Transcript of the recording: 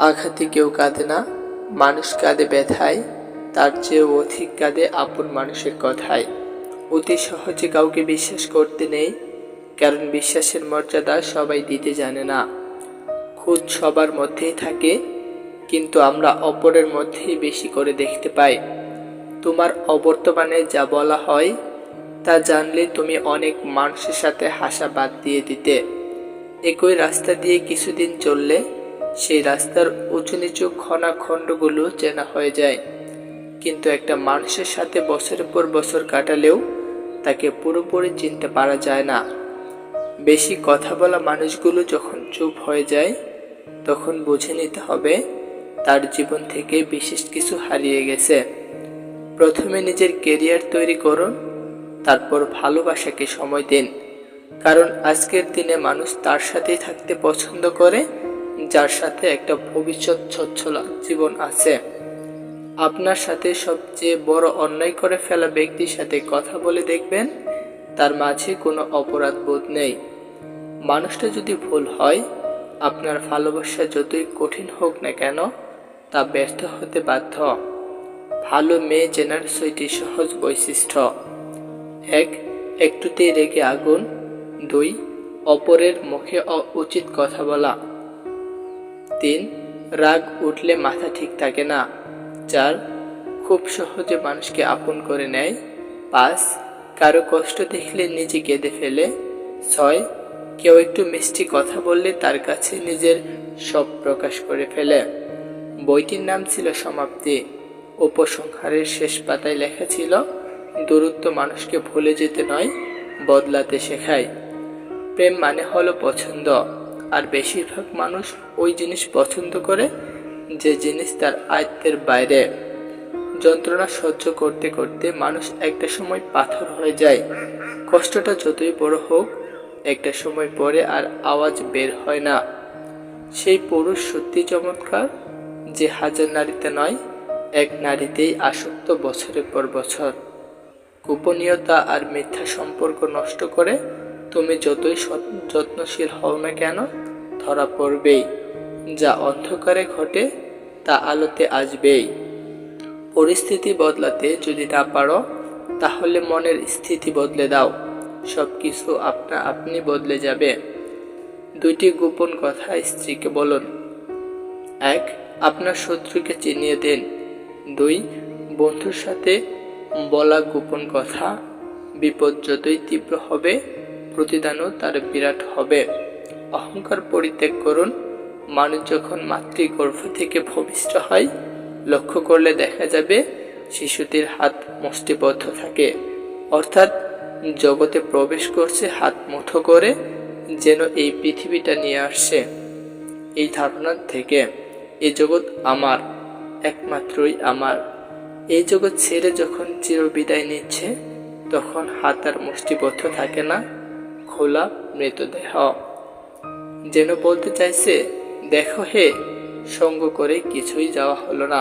আঘাতে কেউ কাঁদে না, মানুষ কাঁদে ব্যথায়, তার চেয়েও অধিক কাঁদে আপন মানুষের কথায়। অতি সহজে কাউকে বিশ্বাস করতে নেই, কারণ বিশ্বাসের মর্যাদা সবাই দিতে জানে না। খুঁত সবার মধ্যেই থাকে, কিন্তু আমরা অপরের মধ্যেই বেশি করে দেখতে পাই। তোমার অবর্তমানে যা বলা হয় তা জানলে তুমি অনেক মানুষের সাথে হাসা বাদ দিয়ে দিতে। একই রাস্তা দিয়ে কিছুদিন চললে সেই রাস্তার উঁচু নিচু খনাখণ্ডগুলো চেনা হয়ে যায়, কিন্তু একটা মানুষের সাথে বছরের পর বছর কাটালেও তাকে পুরোপুরি চিনতে পারা যায় না। বেশি কথা বলা মানুষগুলো যখন চুপ হয়ে যায়, তখন বুঝে নিতে হবে তার জীবন থেকে বিশেষ কিছু হারিয়ে গেছে। প্রথমে নিজের কেরিয়ার তৈরি করুন, তারপর ভালোবাসাকে সময় দিন, কারণ আজকের দিনে মানুষ তার সাথেই থাকতে পছন্দ করে যার সাথে একটা ভবিষ্যৎ সচ্ছল জীবন আছে। আপনার সাথে সবচেয়ে বড় অন্যায় করে ফেলা ব্যক্তির সাথে কথা বলে দেখবেন তার মাঝে কোনো অপরাধ বোধ নেই। মানুষটা যদি ভুল হয়, আপনার ভালোবাসা যতই কঠিন হোক না কেন তা ব্যর্থ হতে বাধ্য। ভালো মেয়ে চেনার 6টি সহজ বৈশিষ্ট্য। 1. একটুতেই রেগে আগুন। 2. অপরের মুখে উচিত কথা বলা। 3. রাগ উঠলে মাথা ঠিক থাকে না। 4. খুব সহজে মানুষকে আপন করে নেয়। 5. কারো কষ্ট দেখলে নিজে কেঁদে ফেলে। 6. কেউ একটু মিষ্টি কথা বললে তার কাছে নিজের সব প্রকাশ করে ফেলে। বইটির নাম ছিল সমাপ্তি। উপসংহারের শেষ পাতায় লেখা ছিল, দূরত্ব মানুষকে ভুলে যেতে নয়, বদলাতে শেখায়। প্রেম মানে হলো পছন্দ, আর বেশিরভাগ মানুষ ওই জিনিস পছন্দ করে যে জিনিস তার আয়ত্তের বাইরে। যন্ত্রণা সহ্য করতে করতে মানুষ একটা সময় পাথর হয়ে যায়। কষ্টটা যতই বড় হোক, একটা সময় পরে আর আওয়াজ বের হয় না। সেই পুরুষ সত্যি চমৎকার যে হাজার নারীতে নয়, এক নারীতেই আসক্ত বছরের পর বছর। গোপনীয়তা আর মিথ্যা সম্পর্ক নষ্ট করে তুমি যতই যত্নশীল হও না কেন, ধরা পড়বেই। যা অন্ধকারে ঘটে তা আলোতে আসবেই। পরিস্থিতি বদলাতে যদি না পারো, তাহলে মনের স্থিতি বদলে দাও, সবকিছু আপনা আপনি বদলে যাবে। 2টি গোপন কথা স্ত্রীকে বলুন। 1. আপনার শত্রুকে চিনিয়ে দিন। 2. বন্ধুর সাথে বলা গোপন কথা। বিপদ যতই তীব্র হবে, প্রতিদানও তার বিরাট হবে। অহংকার পরিত্যাগ করুন। মানুষ যখন মাতৃগর্ভ থেকে ভূমিষ্ঠ হয়, লক্ষ্য করলে দেখা যাবে শিশুটির হাত মুষ্টিবদ্ধ থাকে, অর্থাৎ জগতে প্রবেশ করছে হাত মুঠো করে, যেন এই পৃথিবীটা নিয়ে আসছে। এই ধারণার থেকে এই জগৎ আমার, একমাত্রই আমার। এই জগৎ ছেড়ে যখন চিরবিদায় নিচ্ছে, তখন হাত আর মুষ্টিবদ্ধ থাকে না, খোলা মৃতদেহ। যেন বলতে চাইছে, দেখো হে, সঙ্গ করে কিছুই যাওয়া হলো না।